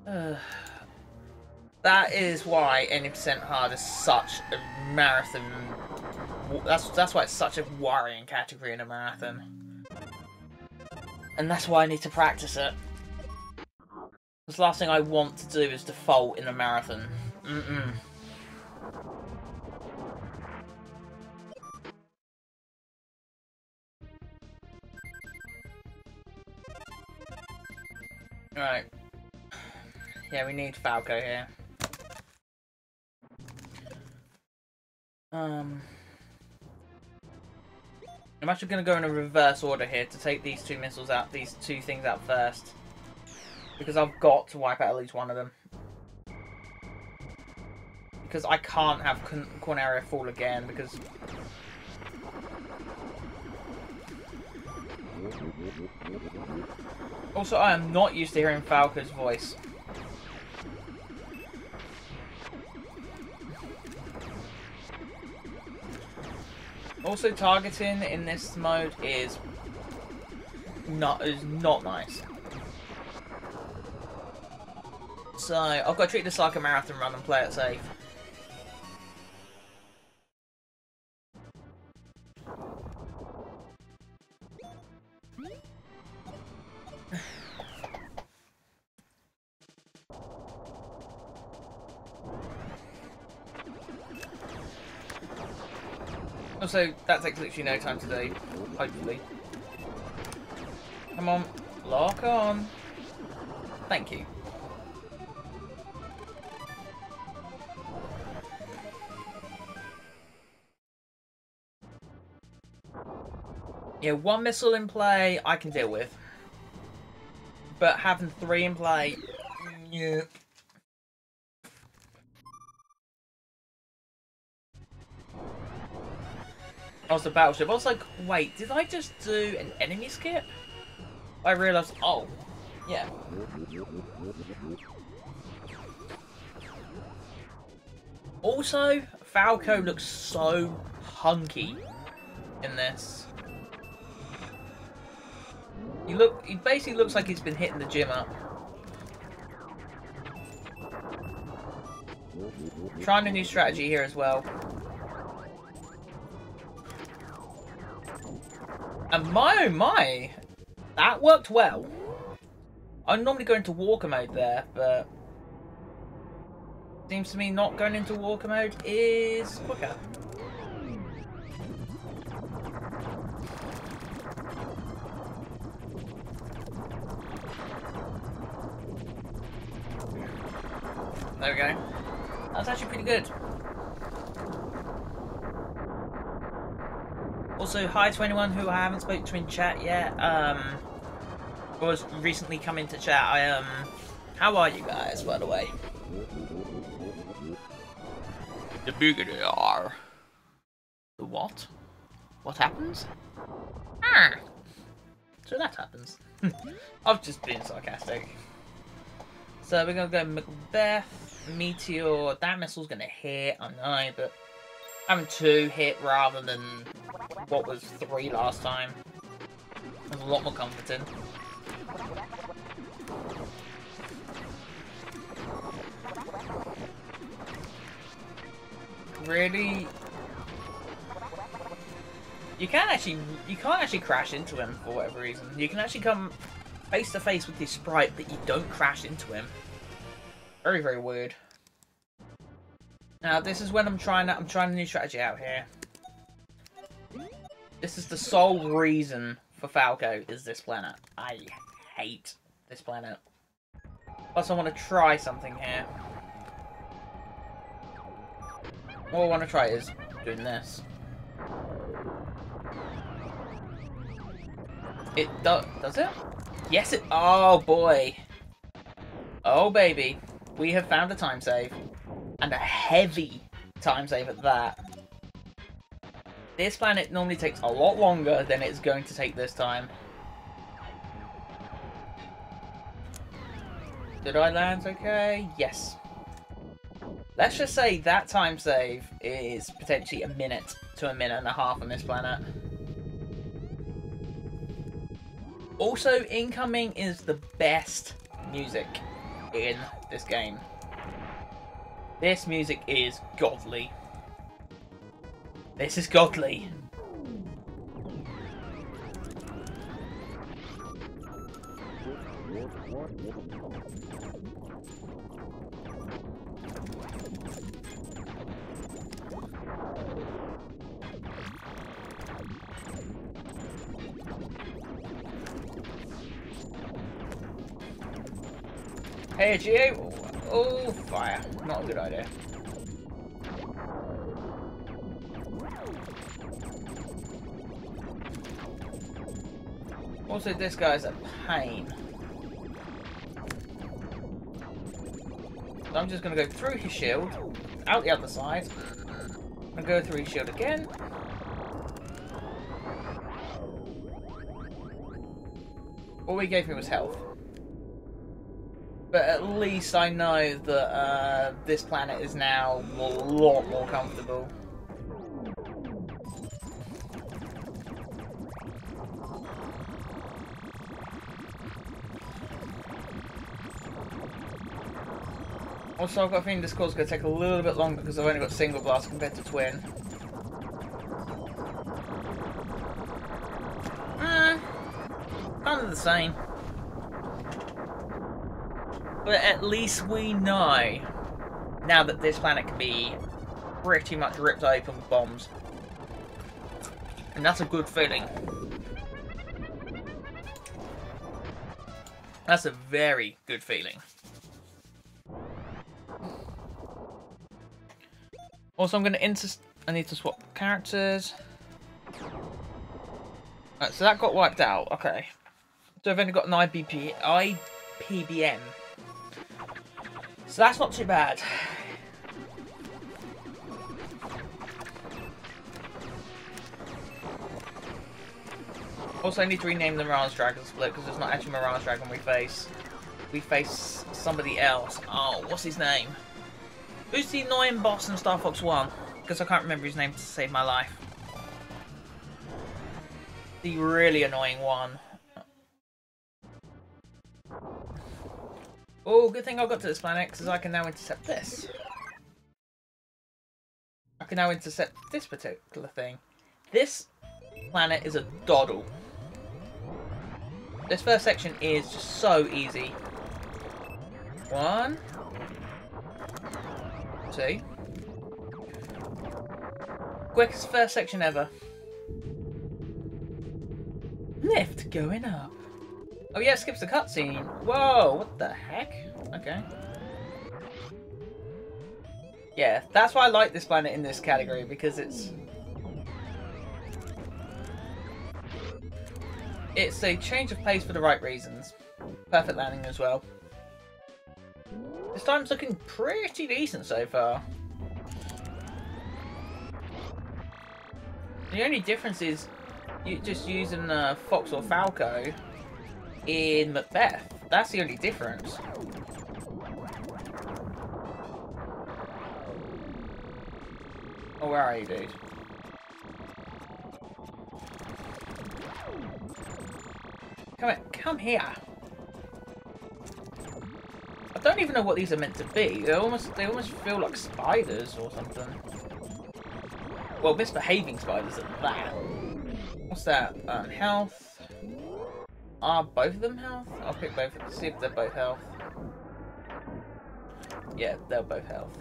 That is why 80% hard is such a marathon. That's why it's such a worrying category in a marathon. And that's why I need to practice it. Because the last thing I want to do is default in a marathon. Right. Yeah, we need Falco here. I'm actually going to go in a reverse order here to take these two missiles out, these two things out first. Because I've got to wipe out at least one of them. Because I can't have Corneria fall again, because... Also, I am not used to hearing Falco's voice. Also, targeting in this mode is not nice. So, I've got to treat this like a marathon run and play it safe. Also, that takes literally no time to do, hopefully. Come on, lock on. Thank you. Yeah, one missile in play, I can deal with. But having three in play, yeah. I was the battleship. I was like, wait, did I just do an enemy skip? I realised, oh, yeah. Also, Falco looks so hunky in this. He basically looks like he's been hitting the gym up. Trying a new strategy here as well. And my oh my, that worked well. I normally go into walker mode there, but seems to me not going into walker mode is quicker. There we go. That's actually pretty good. Also, hi to anyone who I haven't spoken to in chat yet. Was recently come into chat. How are you guys, by the way? The bigger they are. The what? What happens? Ah. So that happens. I've just been sarcastic. So we're gonna go MacBeth, Meteor. That missile's gonna hit, I know, but having 2 hit rather than what was 3 last time was a lot more comforting. Really? You can't actually crash into him for whatever reason. You can actually come face to face with his sprite, but you don't crash into him. Very, very weird. Now this is when I'm trying a new strategy out here. This is the sole reason for Falco is this planet. I hate this planet. Plus I want to try something here. What I want to try is doing this. It does it? Yes it, oh boy. Oh baby. We have found a time save. And a heavy time save at that. This planet normally takes a lot longer than it's going to take this time. Did I land okay? Yes. Let's just say that time save is potentially a minute to a minute and a half on this planet. Also, incoming is the best music in this game. This music is godly. This is godly. Hey, Geo. Oh, fire. Not a good idea. Also, this guy's a pain. So I'm just going to go through his shield, out the other side. I'm going to go through his shield again. All he gave me was health. But at least I know that this planet is now a lot more comfortable. Also, I've got a feeling this course is going to take a little bit longer because I've only got single blast compared to twin. Kind of the same. But at least we know now that this planet can be pretty much ripped open with bombs. And that's a good feeling. That's a very good feeling. Also, I'm going to I need to swap characters. Right, so that got wiped out. Okay. So I've only got an IPBM. So that's not too bad. Also, I need to rename the Mirage Dragon split because it's not actually Mirage Dragon we face. We face somebody else. Oh, what's his name? Who's the annoying boss in Star Fox 1? Because I can't remember his name to save my life. The really annoying one. Oh, good thing I got to this planet because I can now intercept this. I can now intercept this particular thing. This planet is a doddle. This first section is just so easy. 1, 2. Quickest first section ever. Lift going up. Oh yeah, it skips the cutscene. Whoa, what the heck? Okay. Yeah, that's why I like this planet in this category, because it's a change of pace for the right reasons. Perfect landing as well. This time's looking pretty decent so far. The only difference is you just using Fox or Falco in MacBeth. That's the only difference. Oh, where are you, dude? Come here. I don't even know what these are meant to be. They almost feel like spiders or something. Well, misbehaving spiders at that. What's that? Health. Are both of them health? I'll pick both. See if they're both health. Yeah, they're both health.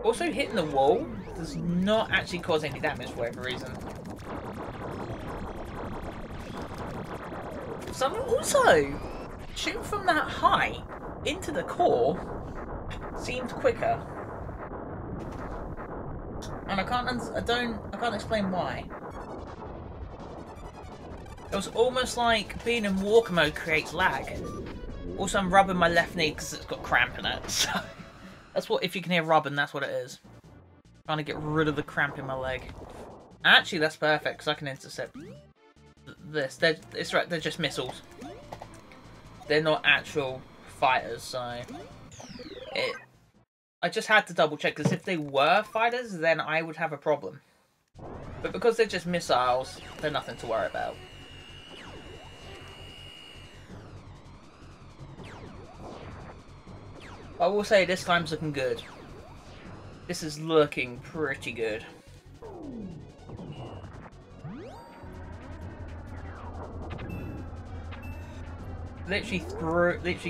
Also, hitting the wall does not actually cause any damage for whatever reason. Also, shooting from that height into the core seemed quicker, and I can't explain why. It was almost like being in walker mode creates lag. Also, I'm rubbing my left knee because it's got cramp in it. So that's what, if you can hear rubbing, that's what it is. Trying to get rid of the cramp in my leg. Actually, that's perfect because I can intercept this. It's right, they're just missiles. They're not actual fighters, so I just had to double check because if they were fighters, then I would have a problem. But because they're just missiles, they're nothing to worry about. I will say this time's looking good. This is looking pretty good. Literally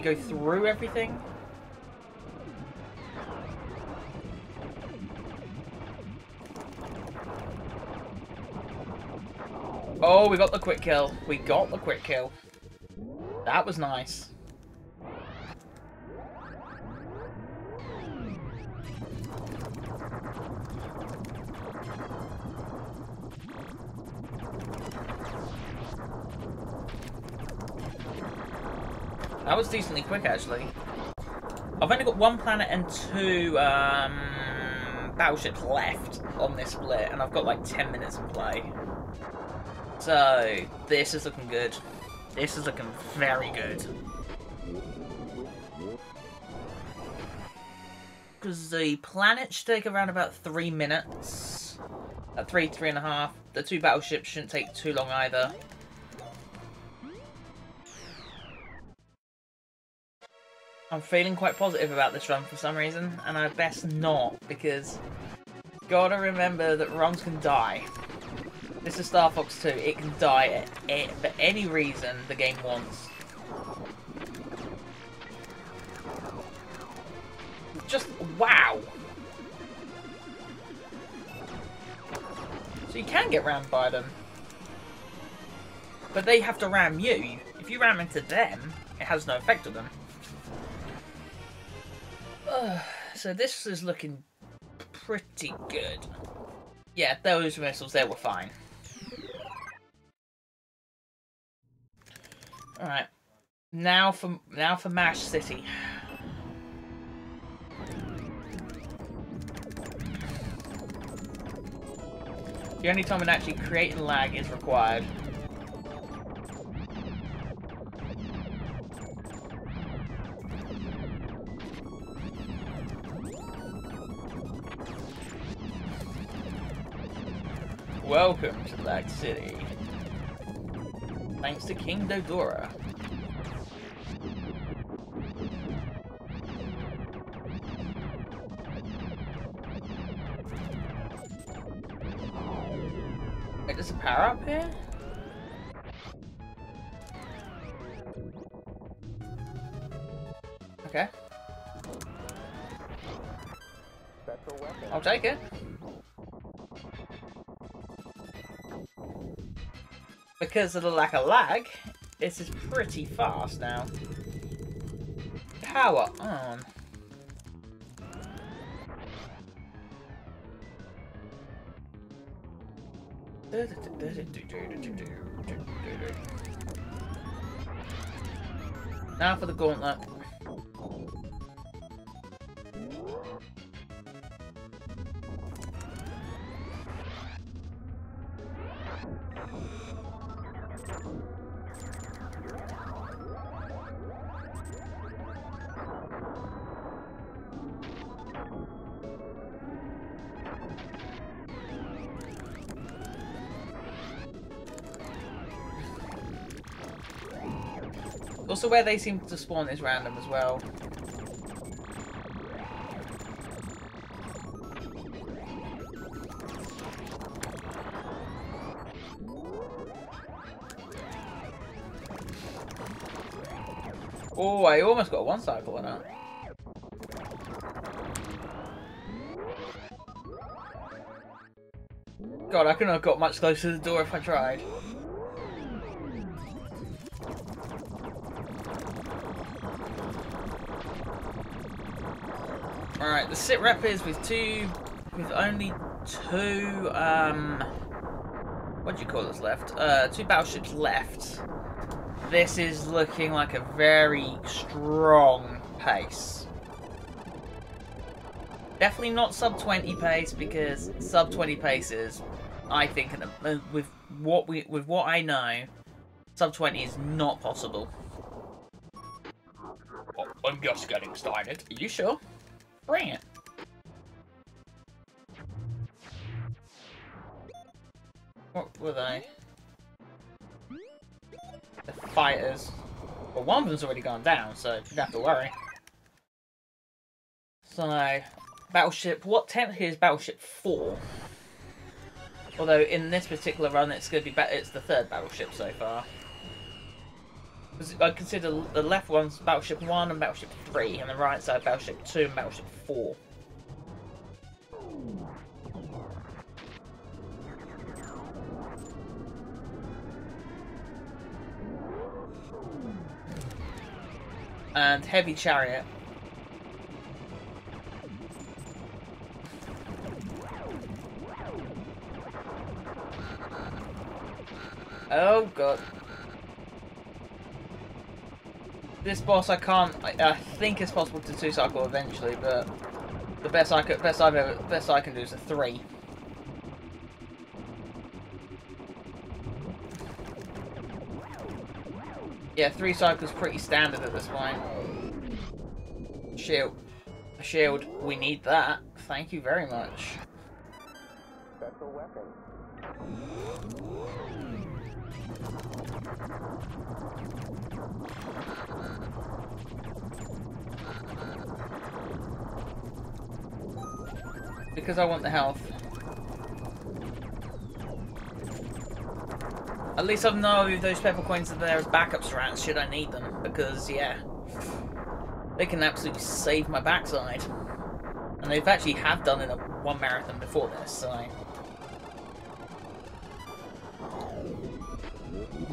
go through everything. Oh, we got the quick kill. We got the quick kill. That was nice. That was decently quick, actually. I've only got 1 planet and 2 battleships left on this split, and I've got like 10 minutes in play. So, this is looking good. This is looking very good. Because the planet should take around about 3 minutes. 3.5. The 2 battleships shouldn't take too long either. I'm feeling quite positive about this run for some reason, and I best not, because gotta remember that runs can die. This is Star Fox 2, it can die for any reason the game wants. Just, wow! So you can get rammed by them. But they have to ram you. If you ram into them, it has no effect on them. So this is looking pretty good. Yeah, those missiles there were fine. Alright. Now for Mash City. The only time when actually creating lag is required. Welcome to Lag City. Thanks to King Dodora. Wait, there's a power up here? Okay. I'll take it. Because of the lack of lag, this is pretty fast now. Power on. Now for the gauntlet. Also, where they seem to spawn is random as well. Oh, I almost got a 1 cycle on that. God, I couldn't have got much closer to the door if I tried. Alright, the sit rep is with only 2, what do you call this left? 2 battleships left. This is looking like a very strong pace. Definitely not sub 20 pace, because sub 20 paces, I think, with what I know, sub 20 is not possible. Oh, I'm just getting started. Are you sure? Bring it. What were they? The fighters. Well, one of them's already gone down, so you don't have to worry. So, Battleship, what technically is Battleship 4? Although in this particular run, it's going to be it's the third battleship so far. I consider the left one's Battleship 1 and Battleship 3, and the right side Battleship 2 and Battleship 4. And Heavy Chariot. Oh god. This boss I can't. I think it's possible to 2-cycle eventually, but the best I can do is a 3. Yeah, 3 cycles pretty standard at this point. Shield. A shield. We need that. Thank you very much. Special weapon. Because I want the health. At least I know those pepper coins are there as backup strats should I need them. Because, yeah, they can absolutely save my backside. And they've actually have done in one marathon before this, so...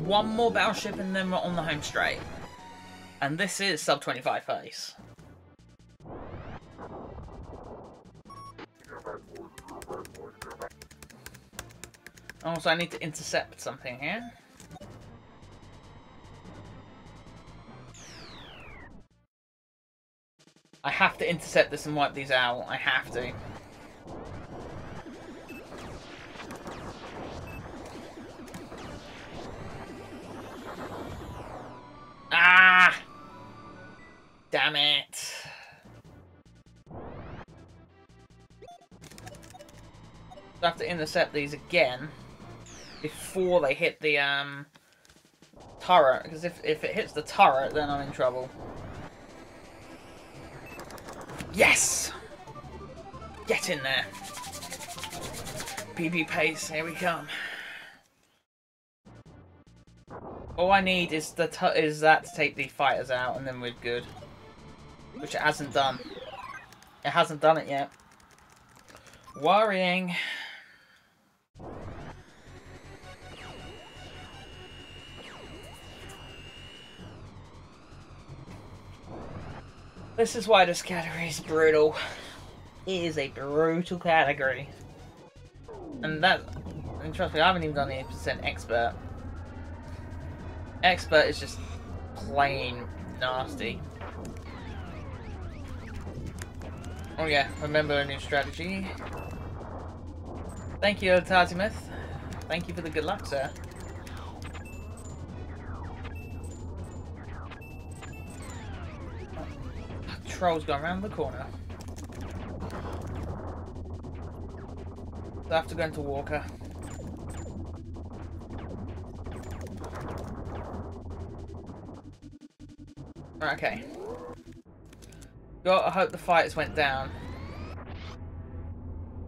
One more battleship and then we're on the home straight. And this is sub 25 pace. Also, I need to intercept something here. I have to intercept this and wipe these out. I have to. Ah! Damn it. I have to intercept these again before they hit the turret, because if it hits the turret, then I'm in trouble. Yes! Get in there. PB pace, here we come. All I need is that to take the fighters out, and then we're good. Which it hasn't done. It hasn't done it yet. Worrying. This is why this category is brutal. It is a brutal category. And trust me, I haven't even done the 8% expert. Expert is just plain nasty. Oh yeah, remember a new strategy. Thank you, Tazimeth. Thank you for the good luck, sir. Troll's gone around the corner. So I have to go into Walker. Okay. Gotta hope the fighters went down.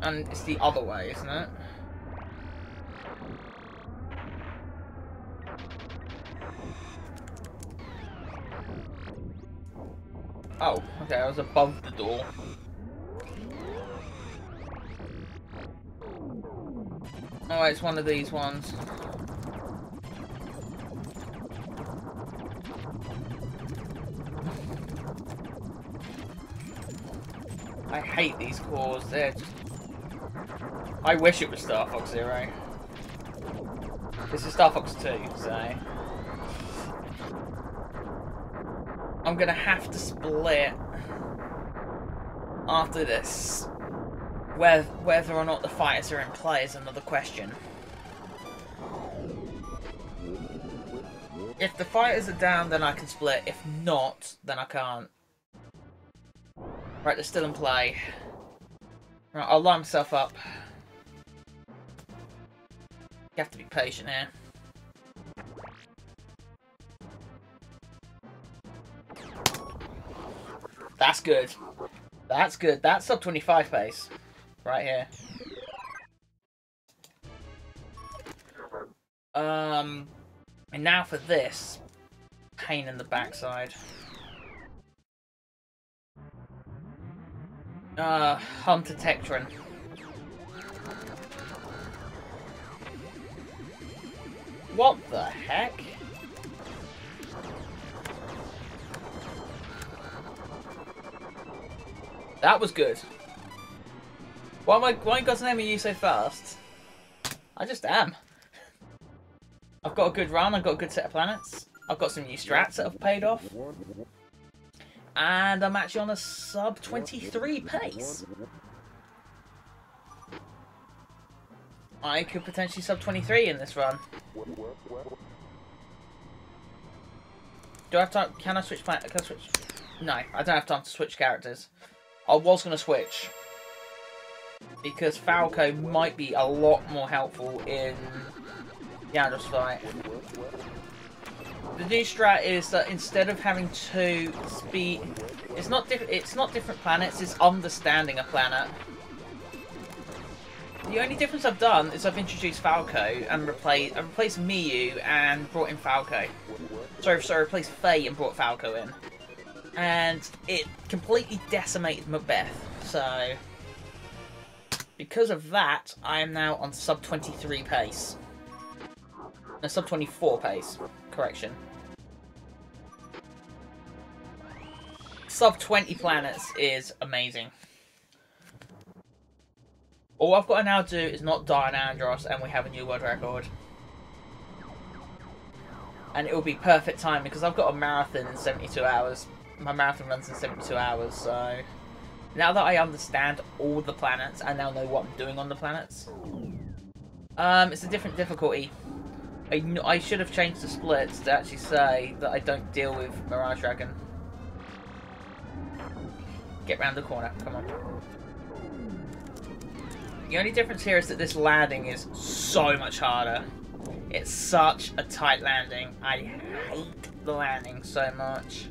And it's the other way, isn't it? Oh, okay, I was above the door. Oh, it's one of these ones. I hate these cores, they're just... I wish it was Star Fox Zero. This is Star Fox 2, so... I'm gonna have to split after this. Whether or not the fighters are in play is another question. If the fighters are down, then I can split. If not, then I can't. Right, they're still in play. Right, I'll line myself up. You have to be patient here. That's good. That's good. That's sub 25 pace. Right here. And now for this. Pain in the backside. Hunter Tectron. What the heck? That was good. Why God's name are you so fast? I just am. I've got a good run, I've got a good set of planets. I've got some new strats that have paid off. And I'm actually on a sub 23 pace. I could potentially sub 23 in this run. Do I have time? Can I switch planet? Can I switch? No, I don't have time to switch characters. I was going to switch. Because Falco might be a lot more helpful in the Andros fight. The new strat is that instead of having to speed, it's not different planets. It's understanding a planet. The only difference I've done is I've introduced Falco and replaced Miyu and brought in Falco. Sorry, replaced Faye and brought Falco in, and it completely decimated MacBeth. So because of that, I am now on sub 23 pace. No, sub 24 pace. Correction. Sub 20 planets is amazing. All I've got to now do is not die on Andros and we have a new world record. And it will be perfect time because I've got a marathon in 72 hours. My marathon runs in 72 hours, so now that I understand all the planets, I now know what I'm doing on the planets. It's a different difficulty. I should have changed the splits to actually say that I don't deal with Mirage Dragon. Get round the corner, come on. The only difference here is that this landing is so much harder. It's such a tight landing. I hate the landing so much.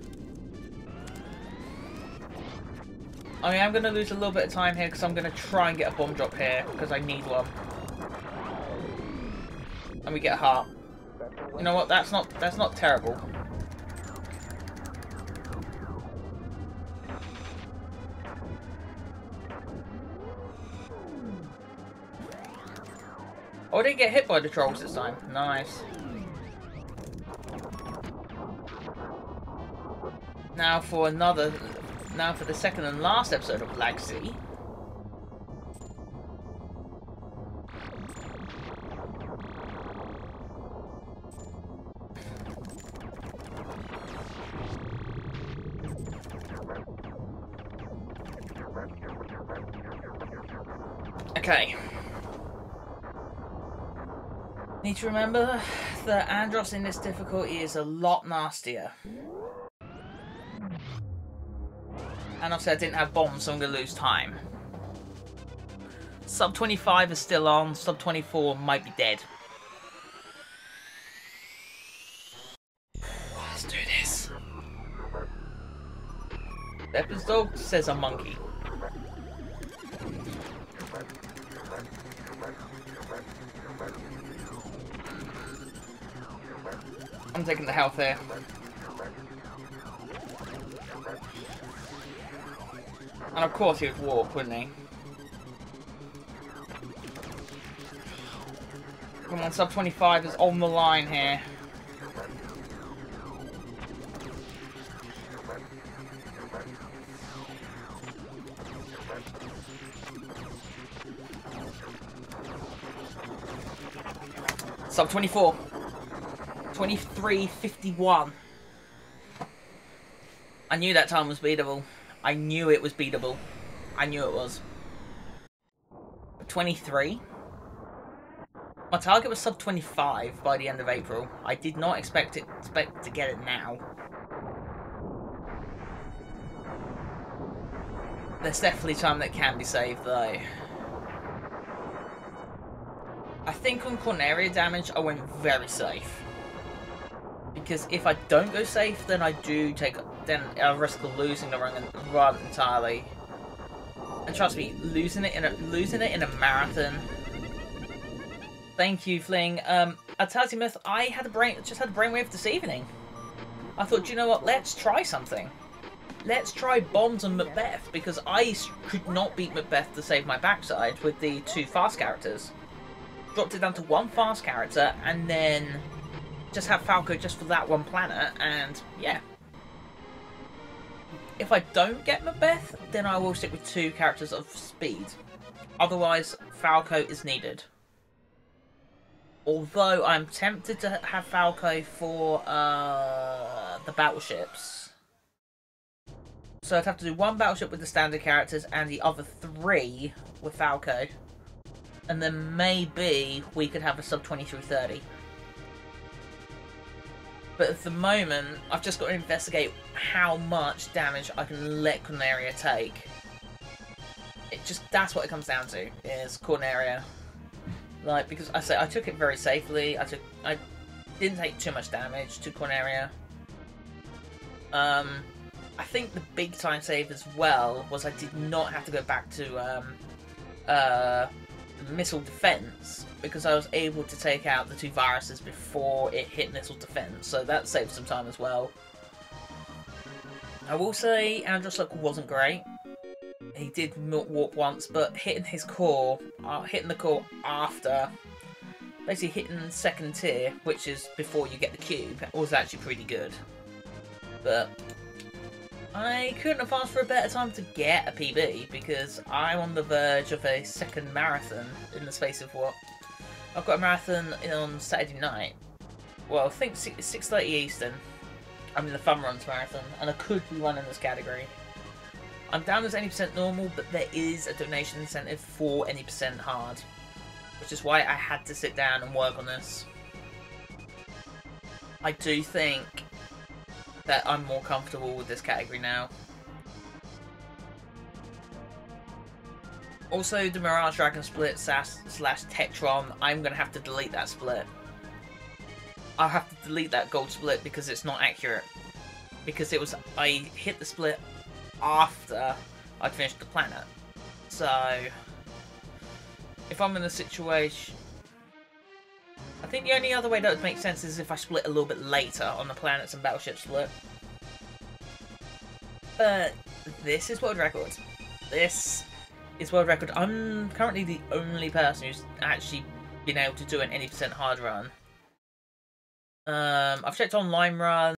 I mean, I'm going to lose a little bit of time here because I'm going to try and get a bomb drop here because I need one. And we get a heart. You know what? That's not terrible. Oh, I didn't get hit by the trolls this time. Nice. Now for the second and last episode of Legacy. Okay. Need to remember that Andros in this difficulty is a lot nastier. And obviously I didn't have bombs, so I'm going to lose time. Sub 25 is still on, sub 24 might be dead. Let's do this. Pepper's dog says a monkey. I'm taking the health here. And of course he would warp, wouldn't he? Come on, sub 25 is on the line here. Sub 24. 23.51. I knew that time was beatable. I knew it was beatable. I knew it was. 23. My target was sub 25 by the end of April. I did not expect to get it now. There's definitely time that can be saved though. I think on Corneria damage I went very safe. Because if I don't go safe, then I risk losing the run entirely. And trust me, losing it in a marathon. Thank you, Fling. Myth, I had just had a brainwave this evening. I thought, you know what? Let's try something. Let's try bombs on MacBeth, because I could not beat MacBeth to save my backside with the 2 fast characters. Dropped it down to 1 fast character, and then just have Falco just for that 1 planet, and yeah. If I don't get MacBeth, then I will stick with 2 characters of speed. Otherwise, Falco is needed. Although I'm tempted to have Falco for the battleships. So I'd have to do 1 battleship with the standard characters and the other 3 with Falco. And then maybe we could have a sub 2330. But at the moment, I've just got to investigate how much damage I can let Corneria take. That's what it comes down to, is Corneria. Like, because I took it very safely. I didn't take too much damage to Corneria. I think the big time save as well was I did not have to go back to missile defense, because I was able to take out the 2 viruses before it hit missile defense, so that saved some time as well. I will say Andros' luck wasn't great. He did warp once, but hitting the core after, basically hitting 2nd tier, which is before you get the cube, was actually pretty good. But I couldn't have asked for a better time to get a PB, because I'm on the verge of a 2nd marathon in the space of what? I've got a marathon on Saturday night. Well, I think 6:30 Eastern. I'm in the Fun Runs marathon, and I could be running this category. I'm down as any % normal, but there is a donation incentive for any % hard, which is why I had to sit down and work on this. I do think that I'm more comfortable with this category now. Also, the Mirage Dragon split slash Tektron, I'm going to have to delete that split. I'll have to delete that gold split because it's not accurate. Because I hit the split after I'd finished the planet. So, if I'm in a situation, I think the only other way that would make sense is if I split a little bit later on the planets and battleship split. But this is world record. This is world record. I'm currently the only person who's actually been able to do an any % hard run. I've checked online run.